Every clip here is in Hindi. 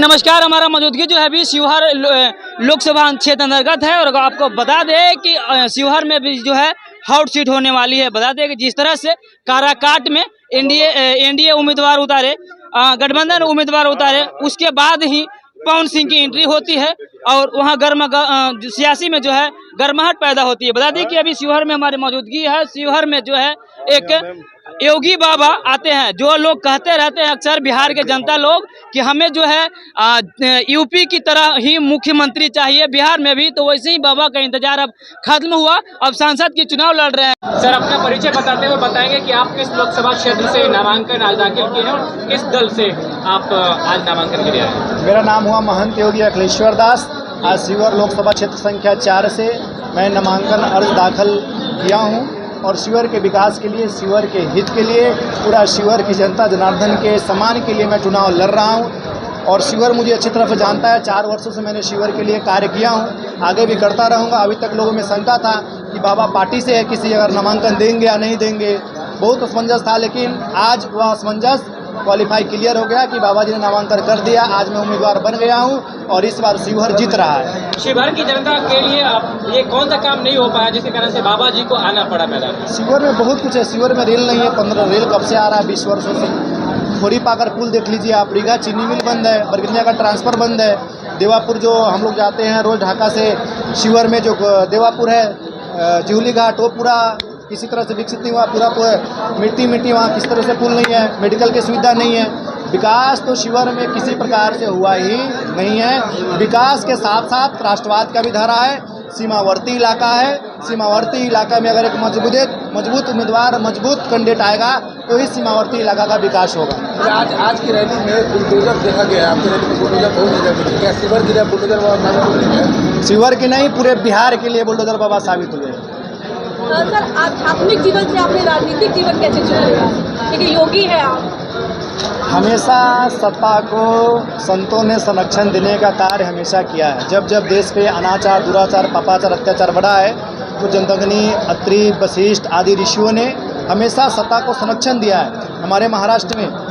नमस्कार। हमारा मौजूदगी जो है अभी शिवहर लोकसभा क्षेत्र अंतर्गत है और आपको बता दें कि शिवहर में भी जो है हॉट सीट होने वाली है। बता दें कि जिस तरह से काराकाट में एनडीए उम्मीदवार उतारे, गठबंधन उम्मीदवार उतारे, उसके बाद ही पवन सिंह की एंट्री होती है और वहाँ सियासी में जो है गर्माहट पैदा होती है। बता दें कि अभी शिवहर में हमारी मौजूदगी है। शिवहर में जो है एक योगी बाबा आते हैं, जो लोग कहते रहते हैं अक्सर बिहार के जनता लोग कि हमें जो है यूपी की तरह ही मुख्यमंत्री चाहिए बिहार में भी, तो वैसे ही बाबा का इंतजार अब खत्म हुआ। अब सांसद के चुनाव लड़ रहे हैं। सर, अपना परिचय बताते हुए बताएंगे कि आप किस लोकसभा क्षेत्र से नामांकन आज दाखिल किए हैं और किस दल से आप आज नामांकन के लिए आए? मेरा नाम हुआ महंत योगी अखिलेश्वर दास। आज शिवहर लोकसभा क्षेत्र संख्या 4 से मैं नामांकन अर्ज दाखिल किया हूं और शिवहर के विकास के लिए, शिवहर के हित के लिए, पूरा शिवहर की जनता जनार्दन के सम्मान के लिए मैं चुनाव लड़ रहा हूं और शिवहर मुझे अच्छी तरह से जानता है। 4 वर्षों से मैंने शिवहर के लिए कार्य किया हूं, आगे भी करता रहूंगा। अभी तक लोगों में शंका था कि बाबा पार्टी से है, किसी अगर नामांकन देंगे या नहीं देंगे, बहुत असमंजस था, लेकिन आज वह असमंजस क्वालिफाई क्लियर हो गया कि बाबा जी ने नामांकन कर दिया। आज मैं उम्मीदवार बन गया हूं और इस बार शिवहर जीत रहा है। शिवहर की जनता के लिए अब ये कौन सा काम नहीं हो पाया जिसके कारण से बाबा जी को आना पड़ा मैदान में? शिवहर में बहुत कुछ है। शिवहर में रेल नहीं है, 15 रेल कब से आ रहा है, 20 वर्षों से। थोड़ी पाकर पुल देख लीजिए आप, रीगा चीनी मिल बंद है, बरगनिया का ट्रांसफर बंद है। देवापुर जो हम लोग जाते हैं रोज ढाका से शिवहर में, जो देवापुर है जिहुली घाट, वो पूरा किसी तरह से विकसित नहीं हुआ। पूरा मिट्टी वहाँ किस तरह से पुल नहीं है, मेडिकल की सुविधा नहीं है। विकास तो शिवहर में किसी प्रकार से हुआ ही नहीं है। विकास के साथ साथ राष्ट्रवाद का भी धारा है। सीमावर्ती इलाका है, सीमावर्ती इलाका में अगर एक मजबूत उम्मीदवार, मजबूत कैंडिडेट आएगा तो इस सीमावर्ती इलाका का विकास होगा। आज की रैली में बुलडोजर देखा गया, आपकी रैली में बुलडोजर बहुत नजर मिली। क्या शिवहर जिला बुलडोजर बाबा साबित हुए? शिवहर की नहीं, पूरे बिहार के लिए बुलडोजर बाबा साबित हुए। सर, आध्यात्मिक जीवन से आपने राजनीतिक जीवन कैसे चुना? क्योंकि योगी है आप। हमेशा सत्ता को संतों ने संरक्षण देने का कार्य हमेशा किया है। जब जब देश पे अनाचार, दुराचार, पापाचार, अत्याचार बढ़ा है तो जमदग्नि, अत्रि, वशिष्ठ आदि ऋषियों ने हमेशा सत्ता को संरक्षण दिया है। हमारे महाराष्ट्र में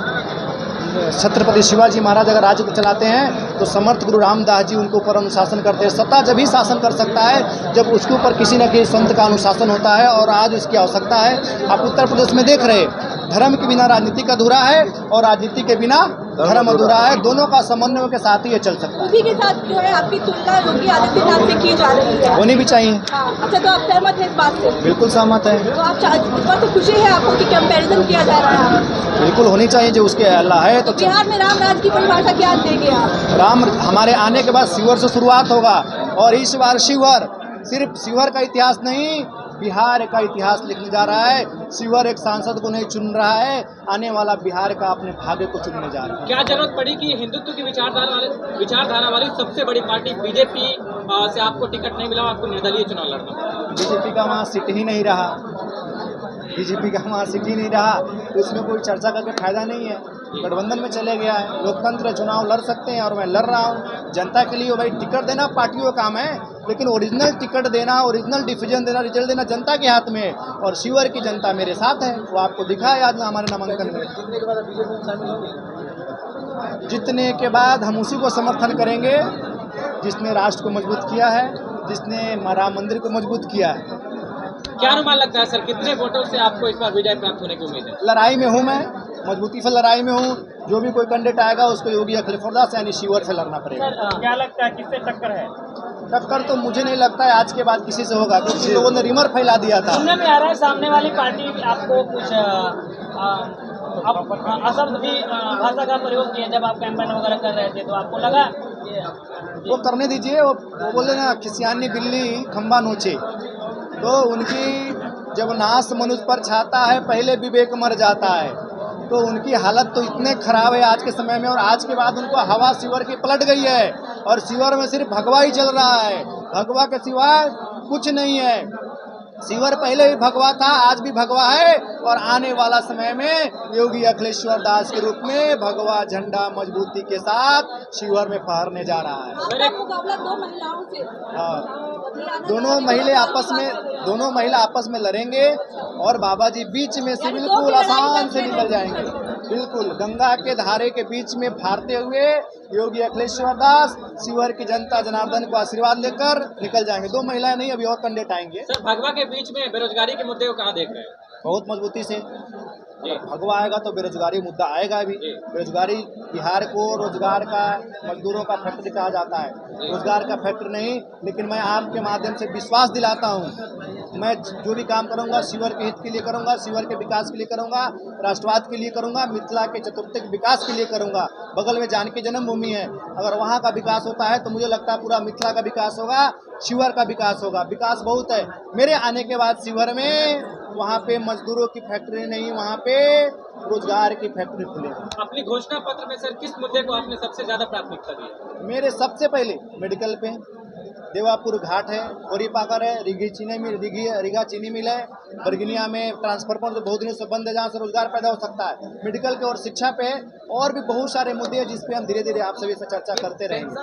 छत्रपति शिवाजी महाराज अगर राज्य को चलाते हैं तो समर्थ गुरु रामदास जी उनके ऊपर अनुशासन करते हैं। सत्ता जब ही शासन कर सकता है जब उसके ऊपर किसी न किसी संत का अनुशासन होता है, और आज उसकी आवश्यकता है। आप उत्तर प्रदेश में देख रहे, धर्म के बिना राजनीति अधूरा है और राजनीति के बिना धर्म अधूरा है। दोनों का समन्वय के साथ ही ये चल सकता है। उसी के साथ जो है आपकी तुलना योगी आदित्यनाथ से की जा रही है, होनी भी चाहिए। अच्छा, तो आप सहमत हैं इस बात से? बिल्कुल सहमत है। तो आप इस बात से खुशी है आपको कि कंपैरिजन किया जा रहा है? बिल्कुल होनी चाहिए, जो उसके अल्लाह है। तो बिहार में राम राज की परिभाषा क्या देंगे आप? राम हमारे आने के बाद शिवहर से शुरुआत होगा और इस बार शिवहर सिर्फ शिवहर का इतिहास नहीं, बिहार का इतिहास लिखने जा रहा है। शिवहर एक सांसद को नहीं चुन रहा है, आने वाला बिहार का अपने भाग्य को चुनने जा रहा है। क्या जरूरत पड़ी कि हिंदुत्व की विचारधारा वाली सबसे बड़ी पार्टी बीजेपी से आपको टिकट नहीं मिला, आपको निर्दलीय चुनाव लड़ना पड़ा? बीजेपी का वहाँ सीट ही नहीं रहा, बीजेपी का वहाँ सीट ही नहीं रहा, तो इसमें कोई चर्चा करके फायदा नहीं है। गठबंधन में चले गया है। लोकतंत्र, चुनाव लड़ सकते हैं और मैं लड़ रहा हूँ जनता के लिए। भाई टिकट देना पार्टियों का काम है, लेकिन ओरिजिनल टिकट देना, ओरिजिनल डिसीजन देना, रिजल्ट देना जनता के हाथ में है। और शिवहर की जनता मेरे साथ है, वो आपको दिखा है आज हमारे नामांकन में। जीतने के बाद हम उसी को समर्थन करेंगे जिसने राष्ट्र को मजबूत किया है, जिसने राम मंदिर को मजबूत किया है। क्या अनुमान लगता है सर, कितने वोटों से आपको इस बार विजय प्राप्त होने की उम्मीद है? लड़ाई में हूँ मैं, मजबूती से लड़ाई में हूँ। जो भी कोई कैंडिडेट आएगा उसको योगी अखिलेश्वर दास यानी शिवहर से लड़ना पड़ेगा। क्या लगता है किससे टक्कर है? टक्कर तो मुझे नहीं लगता है आज के बाद किसी से होगा, क्योंकि लोगों ने रिमर फैला दिया था। सुनने में आ रहा है सामने वाली पार्टी आपको कुछ अशब्द भी भाषा का प्रयोग किया जब आप कैंपेन वगैरह कर रहे थे, तो आपको लगा? वो करने दीजिए। वो बोले ना, खिसियानी बिल्ली खंबा नोचे। तो उनकी जब नाश मनुष्य पर छाता है पहले विवेक मर जाता है। तो उनकी हालत तो इतने खराब है आज के समय में, और आज के बाद उनको हवा शिवहर की पलट गई है और शिवहर में सिर्फ भगवा ही चल रहा है। भगवा के सिवाय कुछ नहीं है। शिवहर पहले भी भगवा था, आज भी भगवा है, और आने वाला समय में योगी अखिलेश्वर दास के रूप में भगवा झंडा मजबूती के साथ शिवहर में फहरने जा रहा है। आपका मुकाबला 2 महिलाओं से? हाँ, दोनों महिला आपस में लड़ेंगे और बाबा जी बीच में से बिल्कुल आसान से निकल जाएंगे। बिल्कुल गंगा के धारे के बीच में फाड़ते हुए योगी अखिलेश्वर दास शिवहर की जनता जनार्दन को आशीर्वाद लेकर निकल जाएंगे। 2 महिलाएं नहीं, अभी और कैंडिडेट आएंगे। सर भगवा के बीच में बेरोजगारी के मुद्दे को कहाँ देख रहे हैं? बहुत मजबूती से जी। भगवा आएगा तो बेरोजगारी मुद्दा आएगा भी। जी। बेरोजगारी बिहार को रोजगार का, मजदूरों का फैक्ट्री कहा जाता है, रोजगार का फैक्ट्री नहीं। लेकिन मैं आपके माध्यम से विश्वास दिलाता हूँ, मैं जो भी काम करूँगा शिवहर के हित के लिए करूँगा, शिवहर के विकास के लिए करूँगा, राष्ट्रवाद के लिए करूँगा, मिथिला के चतुर्थ विकास के लिए करूँगा। बगल में जानकी जन्मभूमि है, अगर वहाँ का विकास होता है तो मुझे लगता है पूरा मिथिला का विकास होगा, शिवहर का विकास होगा। विकास बहुत है। मेरे आने के बाद शिवहर में वहाँ पे मजदूरों की फैक्ट्री नहीं, वहाँ पे रोजगार की फैक्ट्री खुलेगी। अपनी घोषणा पत्र में सर किस मुद्दे को आपने सबसे ज्यादा प्राथमिकता दी है? मेरे सबसे पहले मेडिकल पे, देवापुर घाट है, कोरीपाकर है, रीगा चीनी मिल है, बरगिनिया में ट्रांसफार्मर जो बहुत दिनों से बंद है, जहाँ से रोजगार पैदा हो सकता है। मेडिकल के और शिक्षा पे और भी बहुत सारे मुद्दे हैं जिस पे हम धीरे धीरे आप सभी से चर्चा करते रहेंगे।